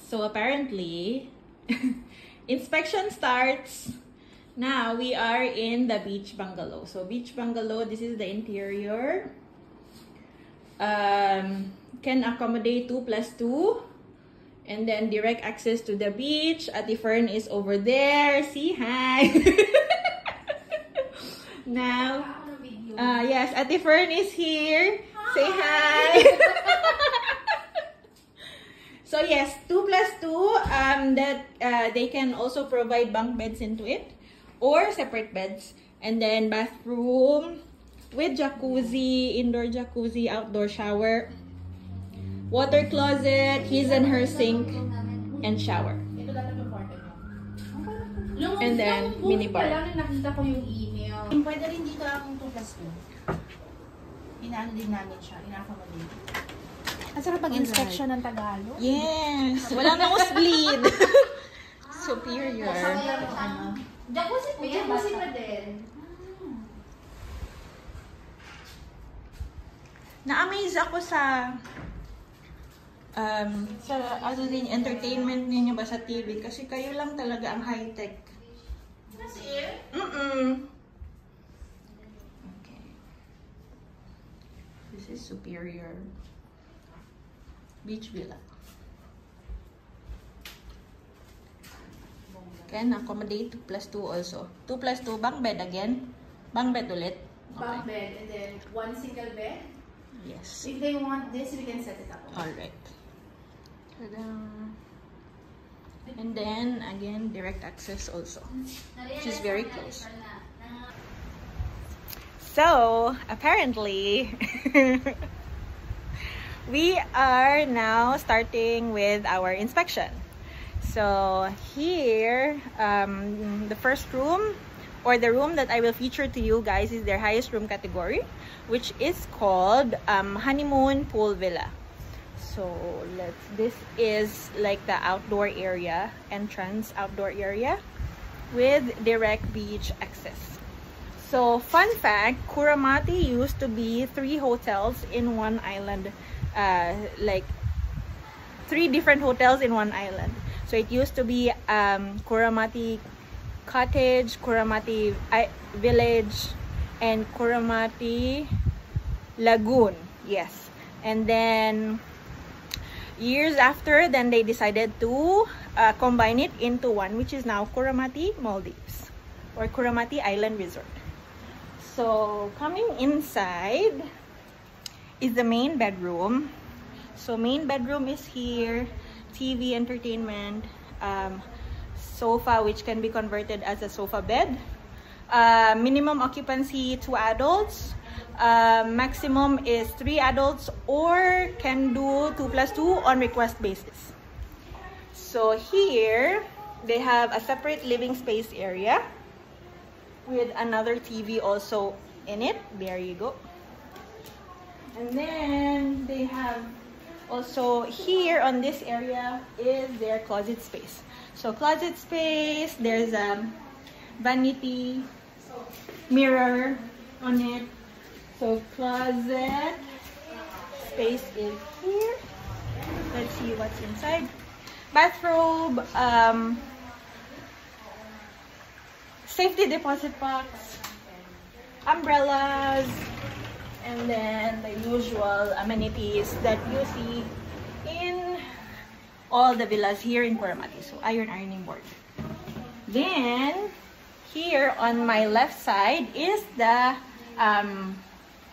So apparently, inspection starts. Now we are in the beach bungalow. So beach bungalow, this is the interior. Can accommodate 2+2. And then direct access to the beach. Ate Fern is over there. See, hi. Now, yes, Ate Fern is here. Hi. Say hi. So yes, 2+2. That they can also provide bunk beds into it, or separate beds. And then bathroom with jacuzzi, indoor jacuzzi, outdoor shower, water closet, his and her sink, and shower. And then mini bar. Nakita ko yung email. Pwede rin dito ang 2+2. Inaano din namin siya, ina-accommodate. Ang sarap pag-inspection ng Tagalog. Yes! Walang nosebleed! Superior. Jacuzzi pa yan? Jacuzzi pa din. Na-amaze ako sa ano din, entertainment ninyo ba sa TV? Kasi kayo lang talaga ang high-tech. That's it? Okay. This is superior. Beach villa. Can accommodate 2+2 also. 2+2 bunk bed again. Bunk bed ulit. Okay. Bunk bed and then one single bed. Yes. If they want this, we can set it up. Alright. And then again, direct access also, which is very close. So apparently, we are now starting with our inspection. So here, the first room, or the room that I will feature to you guys, is their highest room category, which is called Honeymoon Pool Villa. So this is like the outdoor area, entrance outdoor area with direct beach access. So fun fact, Kuramati used to be 3 hotels in one island, like 3 different hotels in one island. So it used to be Kuramati Cottage, Kuramati Village, and Kuramati Lagoon. Yes. And then years after, then they decided to combine it into one, which is now Kuramati Maldives, or Kuramati Island Resort. So coming inside is the main bedroom. So main bedroom is here, TV, entertainment, sofa, which can be converted as a sofa bed. Minimum occupancy 2 adults. Maximum is 3 adults, or can do 2+2 on request basis. So here they have a separate living space area with another TV also in it. There you go. And then they have also here on this area is their closet space. So closet space, there's a vanity mirror on it. So closet space is here. Let's see what's inside. Bathrobe, safety deposit box, umbrellas, and then the usual amenities that you see in all the villas here in Kuramati. So ironing board. Then here on my left side is the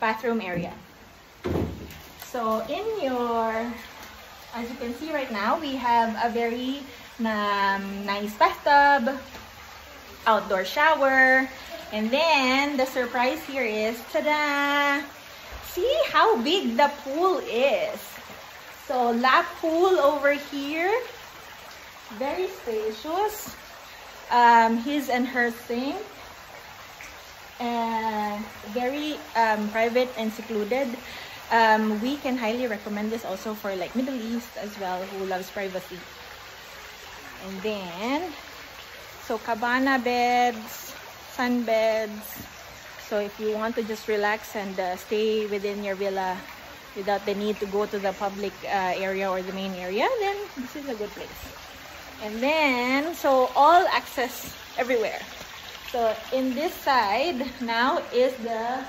bathroom area. So in your, as you can see right now, we have a very nice bathtub, outdoor shower, and then the surprise here is, ta-da! See how big the pool is. So lap pool over here, very spacious. His and her sink, very private and secluded. We can highly recommend this also for like Middle East as well, who loves privacy. And then, so cabana beds, sun beds. So if you want to just relax and stay within your villa, without the need to go to the public area or the main area, then this is a good place. And then, so all access everywhere. So in this side now is the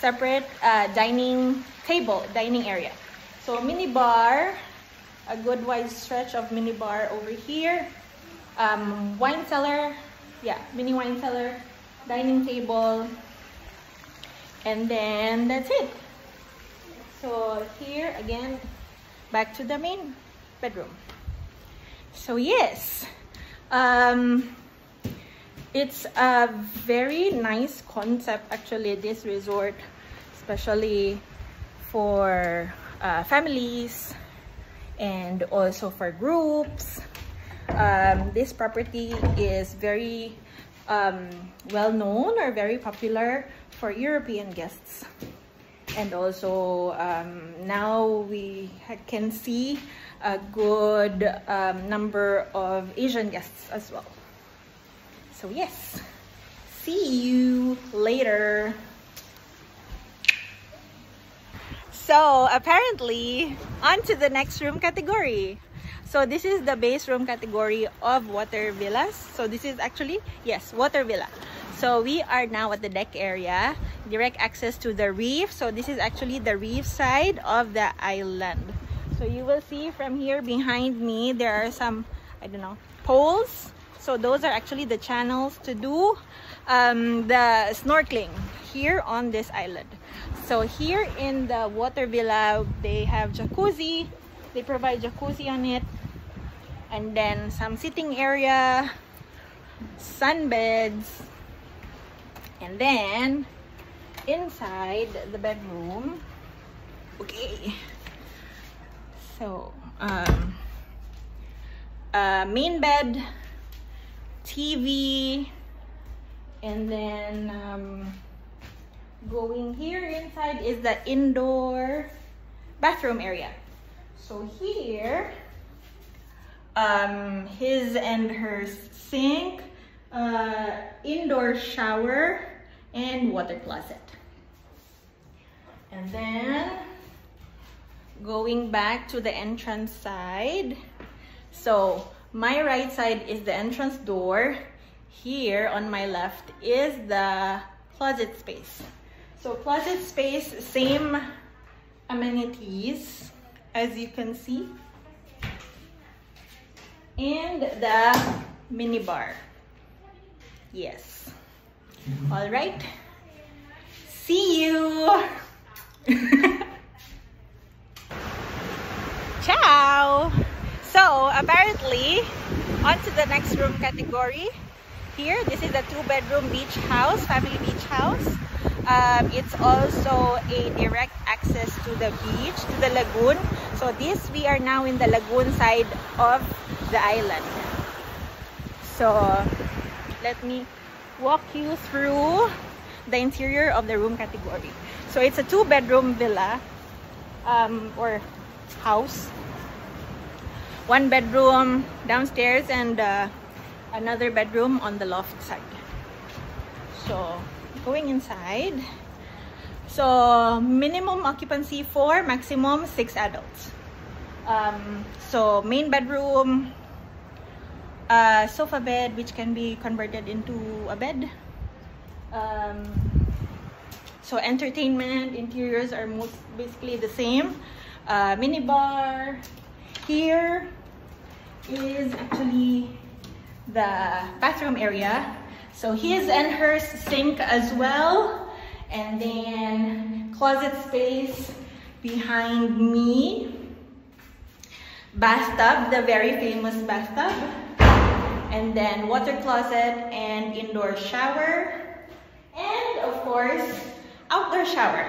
separate dining area. So mini bar, a good wide stretch of mini bar over here. Wine cellar, yeah, mini wine cellar, dining table, and then that's it. So here again, back to the main bedroom. So yes, it's a very nice concept actually, this resort, especially for families and also for groups. This property is very well known or very popular for European guests, and also now we can see a good number of Asian guests as well. So yes, see you later. So apparently, on to the next room category. So this is the base room category of water villas. So this is actually, yes, water villa. So we are now at the deck area, direct access to the reef. So this is actually the reef side of the island. So you will see from here behind me, there are some, I don't know, poles. So those are actually the channels to do the snorkeling here on this island. So here in the water villa, they have jacuzzi. They provide jacuzzi on it. And then some sitting area, sunbeds. And then inside the bedroom, okay. So main bed, TV, and then going here inside is the indoor bathroom area. So here, his and her sink, indoor shower, and water closet. And then going back to the entrance side. So my right side is the entrance door. Here on my left is the closet space. So closet space, same amenities as you can see. And the mini bar. Yes. All right. See you. Ciao. So apparently, on to the next room category. Here, this is a 2-bedroom beach house, family beach house. It's also a direct access to the beach, to the lagoon. So this, we are now in the lagoon side of the island. So let me walk you through the interior of the room category. So it's a 2-bedroom villa or house. 1 bedroom downstairs and another bedroom on the loft side. So going inside, so minimum occupancy 4, maximum 6 adults. So main bedroom, sofa bed which can be converted into a bed. So entertainment interiors are basically the same. Mini bar. Here is actually the bathroom area. So his and her sink as well, and then closet space behind me. Bathtub, the very famous bathtub, and then water closet and indoor shower, and of course outdoor shower.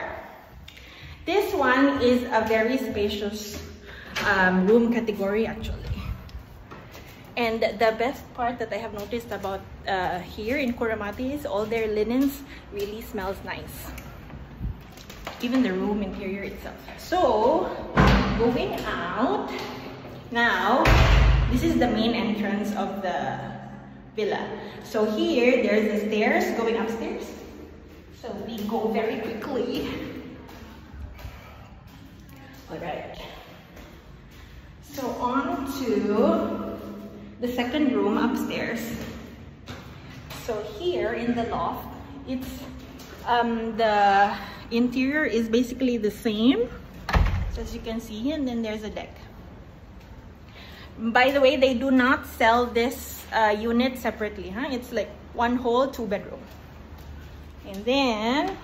This one is a very spacious room category actually. And the best part that I have noticed about here in Kuramati is all their linens really smells nice. Even the room interior itself. So, going out, now, this is the main entrance of the villa. So here, there's the stairs going upstairs. So we go very quickly. Alright. So on to the second room upstairs. So here in the loft, it's the interior is basically the same. So as you can see, and then there's a deck. By the way, they do not sell this unit separately, huh? It's like one whole 2-bedroom. And then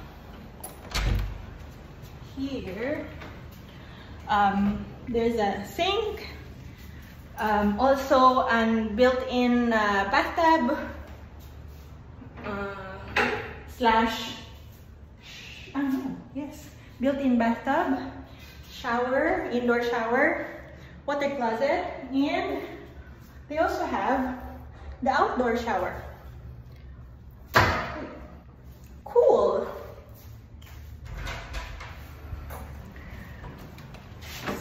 here there's a sink, also a built-in bathtub built-in bathtub, shower, indoor shower, water closet, and they also have the outdoor shower. Cool.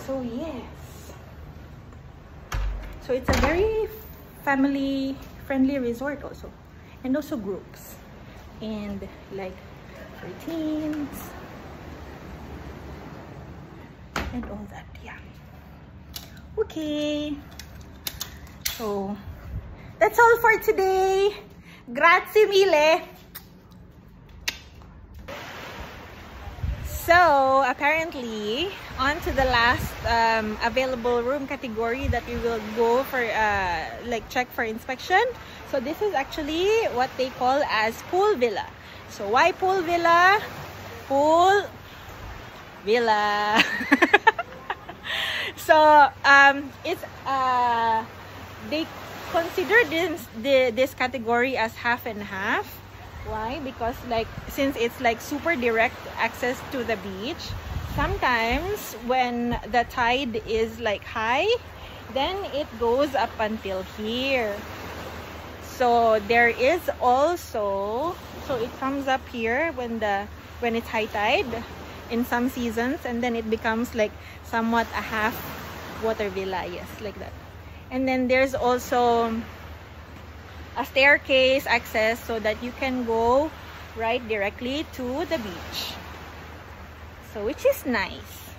So yes, so it's a very family friendly resort also, and also groups and like for teens and all that. Yeah. Okay, so that's all for today. Grazie mille. So apparently, on to the last available room category that we will go for like check for inspection. So this is actually what they call as pool villa. So why pool villa? Pool villa. So it's they consider this category as half and half. Why? Because like since it's like super direct access to the beach, sometimes when the tide is like high, then it goes up until here. So there is also, so it comes up here when it's high tide in some seasons, and then it becomes like somewhat a half water villa, yes, like that. And then there's also a staircase access so that you can go right directly to the beach, so which is nice.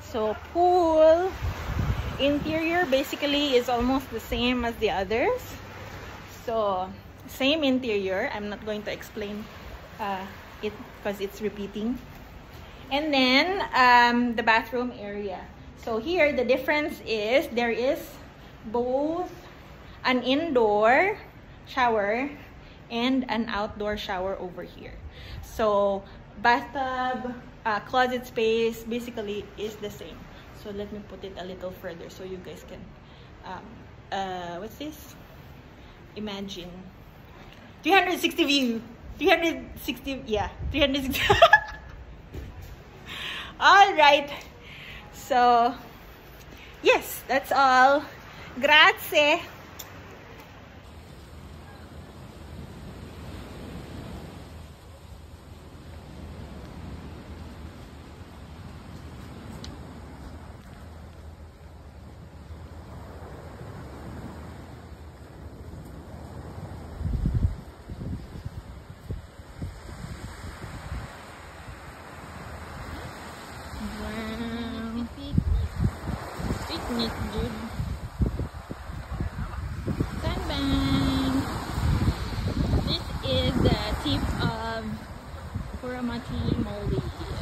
So pool interior basically is almost the same as the others, so same interior. I'm not going to explain it because it's repeating. And then the bathroom area. So here the difference is there is both an indoor shower and an outdoor shower over here. So bathtub, closet space basically is the same. So let me put it a little further so you guys can what's this? Imagine 360 view. 360, yeah, 360. All right. So yes, that's all. Grazie. Picnic, dude. Sandbank. This is the tip of Kuramati Maldives.